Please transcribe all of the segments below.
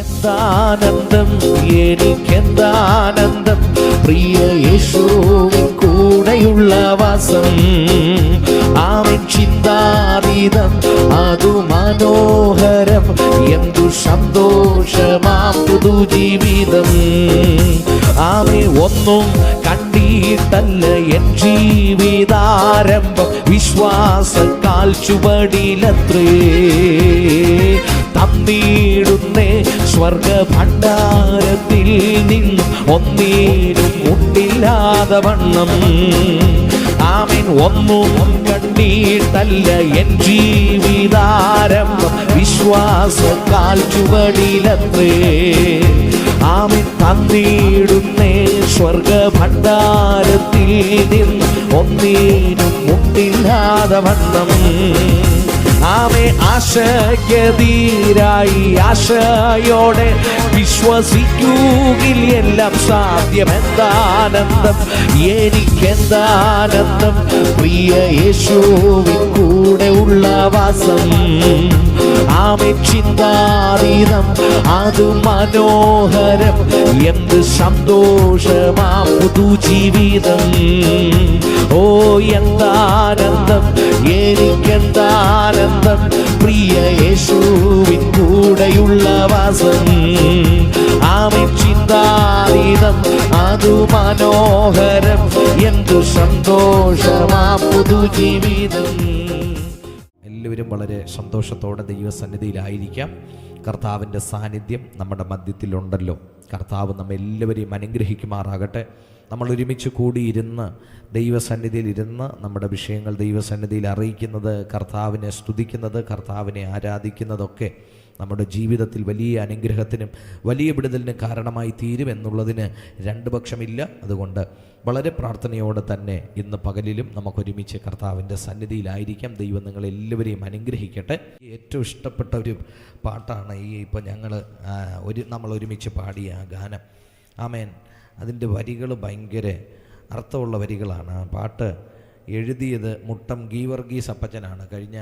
എന്താനന്ദം, എനിക്കെന്താനന്ദം, പ്രിയ യേശുവിൻ കൂടെയുള്ള വാസം. ആമേൻ. ചിന്താതീതം, അതു മനോഹരം, എന്തു സന്തോഷമാം പുതുജീവിതം. ആമേ. ഒന്നും കണ്ടിട്ടല്ല എൻ ജീവിതാരംഭം, വിശ്വാസ കാൽച്ചുവടിലത്രേ തന്നിടുന്നേ സ്വർഗ ഭണ്ഡാരത്തിൽ നിന്ന് ഒന്നീരും മുട്ടില്ലാതെ വണ്ണം. ആമേൻ. ഒന്നും കണ്ടിട്ടല്ല എൻ ജീവിതാരംഭം, വിശ്വാസ കാൽച്ചുവടിലത്രേ ആമേൻ തന്നിടുന്നേ സ്വർഗ ഭണ്ഡാരത്തിൽ നിന്ന് ഒന്നീരും മുട്ടില്ലാതെ വണ്ണം. ആമേ. ആശയതീരായി ആശയോടെ വിശ്വസിക്കൂകിൽ എല്ലാം സാധ്യമെന്താനന്ദം, എനിക്കെന്താനന്ദം, പ്രിയ യേശുവിൻ കൂടെ ഉള്ള വാസം. ആമേ. ചിന്താതീതം, അത് മനോഹരം, എന്ത് സന്തോഷമാ പുതുജീവിതം. ഓ എന്താനന്ദം, എനിക്കെന്താനന്ദം, പ്രിയ യേശുവിൻ കൂടെയുള്ള വാസം. ആമേൻ. ചിന്താതീതം, അതു മനോഹരം, എന്തു സന്തോഷമാ പുതുജീവിതം. എല്ലാവരും വളരെ സന്തോഷത്തോടെ ദൈവസന്നിധിയിലായിരിക്കാം. കർത്താവിൻ്റെ സാന്നിധ്യം നമ്മുടെ മധ്യത്തിലുണ്ടല്ലോ. കർത്താവ് നമ്മെല്ലാവരെയും അനുഗ്രഹിക്കുമാറാകട്ടെ. നമ്മൾ ഒരുമിച്ച് കൂടിയിരുന്ന് ദൈവസന്നിധിയിലിരുന്ന് നമ്മുടെ വിഷയങ്ങൾ ദൈവസന്നിധിയിൽ അറിയിക്കുന്നത്, കർത്താവിനെ സ്തുതിക്കുന്നത്, കർത്താവിനെ ആരാധിക്കുന്നതൊക്കെ നമ്മുടെ ജീവിതത്തിൽ വലിയ അനുഗ്രഹത്തിനും വലിയ വിടുതലിനും കാരണമായി തീരുമെന്നുള്ളതിന് രണ്ട് പക്ഷമില്ല. അതുകൊണ്ട് വളരെ പ്രാർത്ഥനയോടെ തന്നെ ഇന്ന് പകലിലും നമുക്കൊരുമിച്ച് കർത്താവിൻ്റെ സന്നിധിയിലായിരിക്കാം. ദൈവം നിങ്ങളെല്ലാവരെയും അനുഗ്രഹിക്കട്ടെ. ഏറ്റവും ഇഷ്ടപ്പെട്ട ഒരു പാട്ടാണ് ഇപ്പോൾ നമ്മൾ ഒരുമിച്ച് പാടിയ ഗാനം. ആമേൻ. അതിൻ്റെ വരികൾ ഭയങ്കര അർത്ഥമുള്ള വരികളാണ്. ആ പാട്ട് എഴുതിയത് മുട്ടം ഗീവർഗീസ് അപ്പച്ചനാണ്. കഴിഞ്ഞ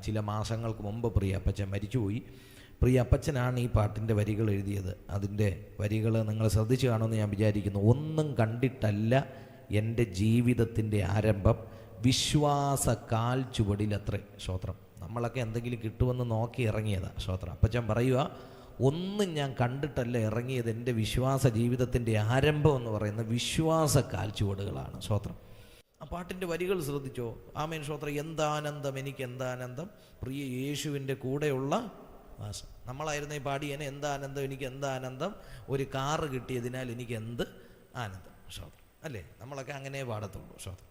ചില മാസങ്ങൾക്ക് മുമ്പ് പ്രിയ അപ്പച്ചൻ മരിച്ചുപോയി. പ്രിയ അപ്പച്ചനാണ് ഈ പാട്ടിൻ്റെ വരികൾ എഴുതിയത്. അതിൻ്റെ വരികൾ നിങ്ങൾ ശ്രദ്ധിച്ചു കാണുമെന്ന് ഞാൻ വിചാരിക്കുന്നു. ഒന്നും കണ്ടിട്ടല്ല എൻ്റെ ജീവിതത്തിൻ്റെ ആരംഭം, വിശ്വാസ കാൽ ചുവടിലത്രേ. സ്തോത്രം. നമ്മളൊക്കെ എന്തെങ്കിലും കിട്ടുമെന്ന് നോക്കി ഇറങ്ങിയതാണ്. സ്തോത്രം. അപ്പച്ചൻ പറയുക, ഒന്നും ഞാൻ കണ്ടിട്ടല്ല ഇറങ്ങിയത്, എൻ്റെ വിശ്വാസ ജീവിതത്തിൻ്റെ ആരംഭം എന്ന് പറയുന്ന വിശ്വാസ കാൽച്ചുവടുകളാണ്. സ്തോത്രം. ആ പാട്ടിൻ്റെ വരികൾ ശ്രദ്ധിച്ചോ. ആമേൻ. സ്തോത്രം. എന്താനന്ദം, എനിക്ക് എന്താനന്ദം, പ്രിയ യേശുവിൻ്റെ കൂടെയുള്ള വാസം. നമ്മളായിരുന്നു ഈ പാടിയേനെ, എന്താനന്ദം, എനിക്ക് എന്താനന്ദം, ഒരു കാറ് കിട്ടിയതിനാൽ എനിക്ക് എന്ത് ആനന്ദം. സ്തോത്രം. അല്ലേ? നമ്മളൊക്കെ അങ്ങനെ പാടത്തുള്ളൂ. സ്തോത്രം.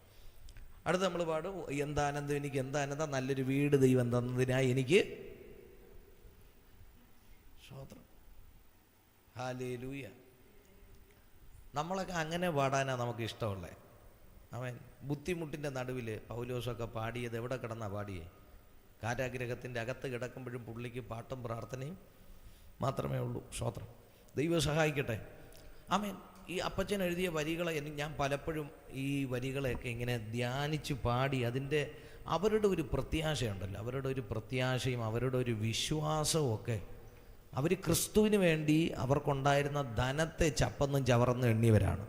അടുത്ത് നമ്മൾ പാടും, എന്താനന്ദം, എനിക്ക് എന്താനന്ദം, നല്ലൊരു വീട് ദൈവം തന്നതിനായി എനിക്ക്. സ്തോത്രം. ഹല്ലേലൂയ. നമ്മളൊക്കെ അങ്ങനെ പാടാനാണ് നമുക്ക് ഇഷ്ടമുള്ളത്. അവൻ ബുദ്ധിമുട്ടിൻ്റെ നടുവിൽ പൗലോസൊക്കെ പാടിയത് എവിടെ കിടന്നാണ് പാടിയേ? കാരാഗ്രഹത്തിൻ്റെ അകത്ത് കിടക്കുമ്പോഴും പുള്ളിക്ക് പാട്ടും പ്രാർത്ഥനയും മാത്രമേ ഉള്ളൂ. സ്തോത്രം. ദൈവം സഹായിക്കട്ടെ. ആമേൻ. ഈ അപ്പച്ചൻ എഴുതിയ വരികളെ ഞാൻ പലപ്പോഴും ഈ വരികളെയൊക്കെ ഇങ്ങനെ ധ്യാനിച്ച് പാടി അവരുടെ ഒരു പ്രത്യാശയുണ്ടല്ലോ, അവരുടെ ഒരു പ്രത്യാശയും അവരുടെ ഒരു വിശ്വാസവും ഒക്കെ. അവർ ക്രിസ്തുവിന് വേണ്ടി അവർക്കുണ്ടായിരുന്ന ധനത്തെ ചപ്പന്നും ചവറന്നും എണ്ണിയവരാണ്.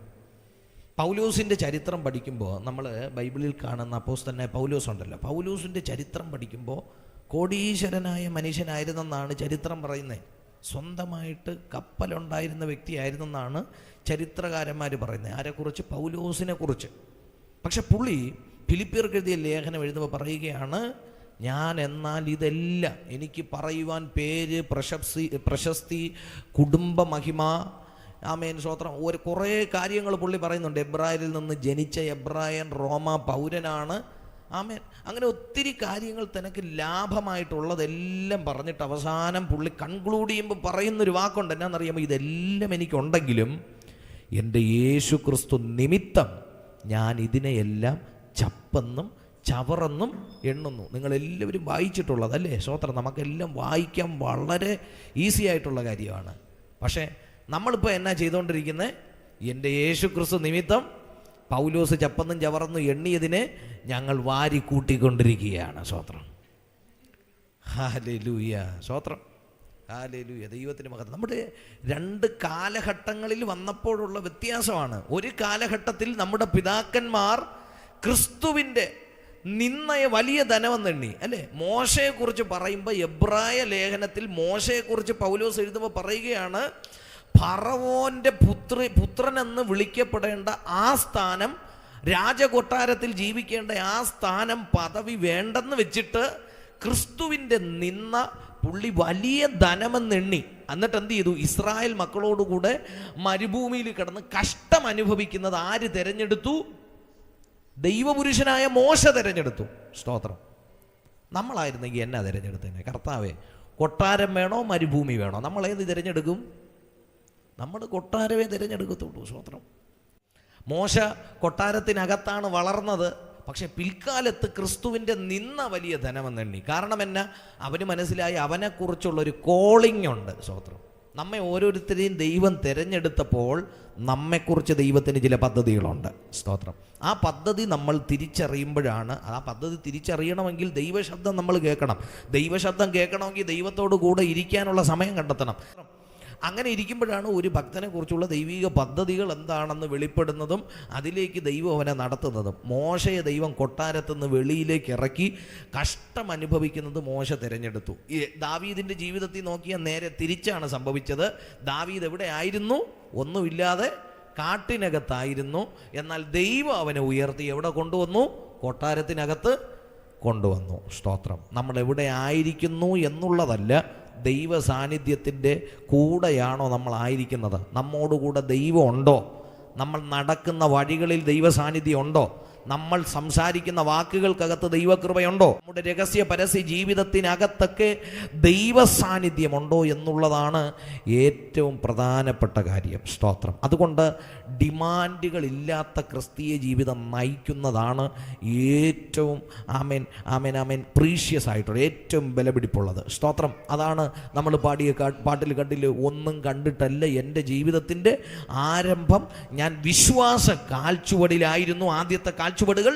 പൗലോസിൻ്റെ ചരിത്രം പഠിക്കുമ്പോൾ നമ്മൾ ബൈബിളിൽ കാണുന്ന അപ്പോസ്തലനായ പൗലോസ് ഉണ്ടല്ലോ, പൗലോസിൻ്റെ ചരിത്രം പഠിക്കുമ്പോൾ കോടീശ്വരനായ മനുഷ്യനായിരുന്നെന്നാണ് ചരിത്രം പറയുന്നത്. സ്വന്തമായിട്ട് കപ്പലുണ്ടായിരുന്ന വ്യക്തിയായിരുന്നെന്നാണ് ചരിത്രകാരന്മാർ പറയുന്നത്. ആരെക്കുറിച്ച്? പൗലോസിനെ കുറിച്ച്. പക്ഷെ പുള്ളി ഫിലിപ്പിയർക്ക് എഴുതിയ ലേഖനം എഴുതുമ്പോൾ പറയുകയാണ്, ഞാൻ എന്നാൽ ഇതെല്ലാം എനിക്ക് പറയുവാൻ പേര്, പ്രശസ്തി, കുടുംബ മഹിമ, ആമേൻ സ്തോത്രം, കുറേ കാര്യങ്ങൾ പുള്ളി പറയുന്നുണ്ട്. എബ്രായരിൽ നിന്ന് ജനിച്ച എബ്രായൻ റോമ പൗരനാണ്. ആമേൻ. അങ്ങനെ ഒത്തിരി കാര്യങ്ങൾ തനിക്ക് ലാഭമായിട്ടുള്ളതെല്ലാം പറഞ്ഞിട്ട് അവസാനം പുള്ളി കൺക്ലൂഡ് ചെയ്യുമ്പോൾ പറയുന്നൊരു വാക്കുണ്ട്. എന്നാണെന്നറിയാമോ? ഇതെല്ലാം എനിക്കുണ്ടെങ്കിലും എൻ്റെ യേശു ക്രിസ്തു നിമിത്തം ഞാൻ ഇതിനെയെല്ലാം ചപ്പെന്നും ചവറെന്നും എണ്ണുന്നു. നിങ്ങളെല്ലാവരും വായിച്ചിട്ടുള്ളതല്ലേ? സ്തോത്രം. നമുക്കെല്ലാം വായിക്കാൻ വളരെ ഈസി ആയിട്ടുള്ള കാര്യമാണ്. പക്ഷേ നമ്മളിപ്പോൾ എന്നാ ചെയ്തുകൊണ്ടിരിക്കുന്നത്? എൻ്റെ യേശു ക്രിസ്തു നിമിത്തം പൗലോസ് ചപ്പെന്നും ചവറെന്നും എണ്ണിയതിനെ ഞങ്ങൾ വാരി കൂട്ടിക്കൊണ്ടിരിക്കുകയാണ്. സ്തോത്രം. ഹല്ലേലൂയ. സ്തോത്രം. ഹല്ലേലൂയ, ദൈവത്തിന് മഹത്വം. നമ്മുടെ രണ്ട് കാലഘട്ടങ്ങളിൽ വന്നപ്പോഴുള്ള വ്യത്യാസമാണ്. ഒരു കാലഘട്ടത്തിൽ നമ്മുടെ പിതാക്കന്മാർ ക്രിസ്തുവിൻ്റെ നിന്നയെ വലിയ ധനമെന്നെണ്ണി, അല്ലേ? മോശയെക്കുറിച്ച് പറയുമ്പോൾ എബ്രായ ലേഖനത്തിൽ മോശയെക്കുറിച്ച് പൗലോസ് എഴുതുമ്പോൾ പറയുകയാണ്, ഫറവോൻ്റെ പുത്രനെന്ന് വിളിക്കപ്പെടേണ്ട ആ സ്ഥാനം, രാജകൊട്ടാരത്തിൽ ജീവിക്കേണ്ട ആ സ്ഥാനം, പദവി വേണ്ടെന്ന് വെച്ചിട്ട് ക്രിസ്തുവിൻ്റെ നിന്ന പുള്ളി വലിയ ധനമെന്നെണ്ണി. എന്നിട്ട് എന്ത് ചെയ്തു? ഇസ്രായേൽ മക്കളോടുകൂടെ മരുഭൂമിയിൽ കിടന്ന് കഷ്ടം അനുഭവിക്കുന്നത് ആര് തിരഞ്ഞെടുത്തു? ദൈവപുരുഷനായ മോശ തിരഞ്ഞെടുത്തു. സ്തോത്രം. നമ്മളായിരുന്നെങ്കിൽ എന്നാ തിരഞ്ഞെടുത്തേനെ? കർത്താവേ, കൊട്ടാരം വേണോ മരുഭൂമി വേണോ? നമ്മളേത് തിരഞ്ഞെടുക്കും? നമ്മൾ കൊട്ടാരമേ തിരഞ്ഞെടുക്കത്തുള്ളൂ. സ്തോത്രം. മോശ കൊട്ടാരത്തിനകത്താണ് വളർന്നത്. പക്ഷെ പിൽക്കാലത്ത് ക്രിസ്തുവിൻ്റെ നിന്ന വലിയ ധനമെന്നെണ്ണി. കാരണം എന്നാ? അവന് മനസ്സിലായി അവനെക്കുറിച്ചുള്ളൊരു കോളിംഗ് ഉണ്ട്. സ്തോത്രം. നമ്മെ ഓരോരുത്തരെയും ദൈവം തിരഞ്ഞെടുത്തപ്പോൾ നമ്മെക്കുറിച്ച് ദൈവത്തിന് ചില പദ്ധതികളുണ്ട്. സ്തോത്രം. ആ പദ്ധതി നമ്മൾ തിരിച്ചറിയുമ്പോഴാണ്, ആ പദ്ധതി തിരിച്ചറിയണമെങ്കിൽ ദൈവശബ്ദം നമ്മൾ കേൾക്കണം. ദൈവശബ്ദം കേൾക്കണമെങ്കിൽ ദൈവത്തോടു കൂടെ ഇരിക്കാനുള്ള സമയം കണ്ടെത്തണം. അങ്ങനെ ഇരിക്കുമ്പോഴാണ് ഒരു ഭക്തനെ കുറിച്ചുള്ള ദൈവിക പദ്ധതികൾ എന്താണെന്ന് വെളിപ്പെടുന്നതും അതിലേക്ക് ദൈവം അവനെ നടത്തുന്നതും. മോശയെ ദൈവം കൊട്ടാരത്തുനിന്ന് വെളിയിലേക്ക് ഇറക്കി കഷ്ടം അനുഭവിക്കുന്നത് മോശ തിരഞ്ഞെടുത്തു. ഈ ദാവീദിൻ്റെ ജീവിതത്തിൽ നോക്കിയാൽ നേരെ തിരിച്ചാണ് സംഭവിച്ചത്. ദാവീദ് എവിടെ ആയിരുന്നു? ഒന്നുമില്ലാതെ കാട്ടിനകത്തായിരുന്നു. എന്നാൽ ദൈവം അവനെ ഉയർത്തി എവിടെ കൊണ്ടുവന്നു? കൊട്ടാരത്തിനകത്ത് കൊണ്ടുവന്നു. സ്തോത്രം. നമ്മൾ എവിടെ ആയിരിക്കുന്നു എന്നുള്ളതല്ല, ദൈവ സാന്നിധ്യത്തിൻ്റെ കൂടെയാണോ നമ്മളായിരിക്കുന്നത്? നമ്മോടുകൂടെ ദൈവം ഉണ്ടോ? നമ്മൾ നടക്കുന്ന വഴികളിൽ ദൈവ സാന്നിധ്യം ഉണ്ടോ? നമ്മൾ സംസാരിക്കുന്ന വാക്കുകൾക്കകത്ത് ദൈവകൃപയുണ്ടോ? നമ്മുടെ രഹസ്യ പരസ്യ ജീവിതത്തിനകത്തൊക്കെ ദൈവ സാന്നിധ്യമുണ്ടോ എന്നുള്ളതാണ് ഏറ്റവും പ്രധാനപ്പെട്ട കാര്യം. സ്തോത്രം. അതുകൊണ്ട് ഡിമാൻഡുകളില്ലാത്ത ക്രിസ്തീയ ജീവിതം നയിക്കുന്നതാണ് ഏറ്റവും പ്രീഷ്യസ് ആയിട്ടുള്ള, ഏറ്റവും വിലപിടിപ്പുള്ളത്. സ്തോത്രം. അതാണ് നമ്മൾ പാടിയ പാട്ടിൽ കണ്ടില്ല, ഒന്നും കണ്ടിട്ടല്ല എൻ്റെ ജീവിതത്തിൻ്റെ ആരംഭം, ഞാൻ വിശ്വാസ കാൽച്ചുവടിലായിരുന്നു ആദ്യത്തെ കാൽച്ചുവടുകൾ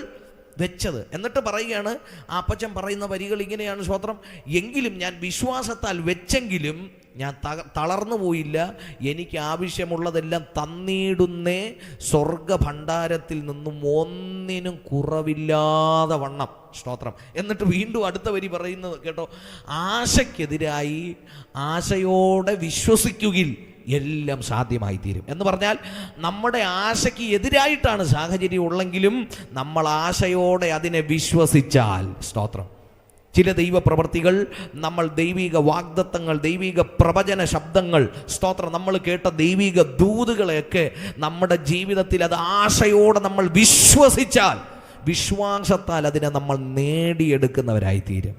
വെച്ചത്. എന്നിട്ട് പറയുകയാണ്, ആ അപ്പച്ചൻ പറയുന്ന വരികൾ ഇങ്ങനെയാണ്. സ്തോത്രം. എങ്കിലും ഞാൻ വിശ്വാസത്താൽ വെച്ചെങ്കിലും ഞാൻ തളർന്നു പോയില്ല, എനിക്ക് ആവശ്യമുള്ളതെല്ലാം തന്നിടുന്നേ, സ്വർഗ ഭണ്ഡാരത്തിൽ നിന്നും ഒന്നിനും കുറവില്ലാതെ വണ്ണം. സ്തോത്രം. എന്നിട്ട് വീണ്ടും അടുത്ത വരി പറയുന്നത് കേട്ടോ, ആശയ്ക്കെതിരായി ആശയോടെ വിശ്വസിക്കുകിൽ എല്ലാം സാധ്യമായി തീരും. എന്ന് പറഞ്ഞാൽ നമ്മുടെ ആശയ്ക്ക് എതിരായിട്ടാണ് സാഹചര്യം ഉള്ളെങ്കിലും നമ്മൾ ആശയോടെ അതിനെ വിശ്വസിച്ചാൽ, സ്തോത്രം, ചില ദൈവ പ്രവൃത്തികൾ, നമ്മൾ ദൈവിക വാഗ്ദത്തങ്ങൾ, ദൈവിക പ്രവചന ശബ്ദങ്ങൾ, സ്തോത്രം, നമ്മൾ കേട്ട ദൈവിക ദൂതുകളെയൊക്കെ നമ്മുടെ ജീവിതത്തിൽ അത് ആശയോടെ നമ്മൾ വിശ്വസിച്ചാൽ, വിശ്വാസത്താൽ അതിനെ നമ്മൾ നേടിയെടുക്കുന്നവരായി തീരും.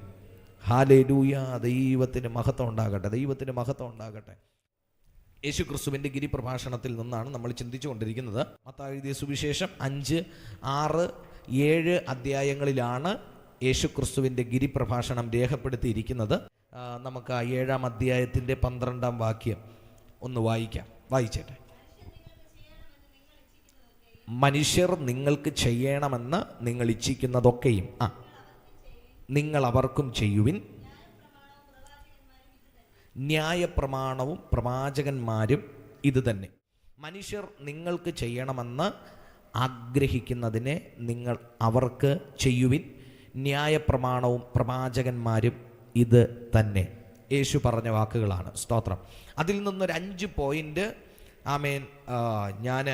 ഹല്ലേലൂയ. ദൈവത്തിന് മഹത്വം ഉണ്ടാകട്ടെ, ദൈവത്തിന് മഹത്വം ഉണ്ടാകട്ടെ. യേശു ക്രിസ്തുവിൻ്റെ ഗിരിപ്രഭാഷണത്തിൽ നിന്നാണ് നമ്മൾ ചിന്തിച്ചുകൊണ്ടിരിക്കുന്നത്. മത്തായി എഴുതിയ സുവിശേഷം 5, 6, 7 അധ്യായങ്ങളിലാണ് യേശു ക്രിസ്തുവിൻ്റെ ഗിരിപ്രഭാഷണം രേഖപ്പെടുത്തിയിരിക്കുന്നത്. നമുക്ക് ആ 7-ാം അധ്യായത്തിൻ്റെ 12-ാം വാക്യം ഒന്ന് വായിക്കാം. വായിച്ചേട്ടെ. മനുഷ്യർ നിങ്ങൾക്ക് ചെയ്യണമെന്ന് നിങ്ങൾ ഇച്ഛിക്കുന്നതൊക്കെയും നിങ്ങൾ അവർക്കും ചെയ്യുവിൻ. ന്യായപ്രമാണവും പ്രവാചകന്മാരും ഇത് തന്നെ. മനുഷ്യർ നിങ്ങൾക്ക് ചെയ്യണമെന്ന് ആഗ്രഹിക്കുന്നതിനെ നിങ്ങൾ അവർക്ക് ചെയ്യുവിൻ. ന്യായപ്രമാണവും പ്രവാചകന്മാരും ഇത് തന്നെ. യേശു പറഞ്ഞ വാക്കുകളാണ്. സ്തോത്രം. അതിൽ നിന്നൊരു 5 പോയിന്റ് ഞാൻ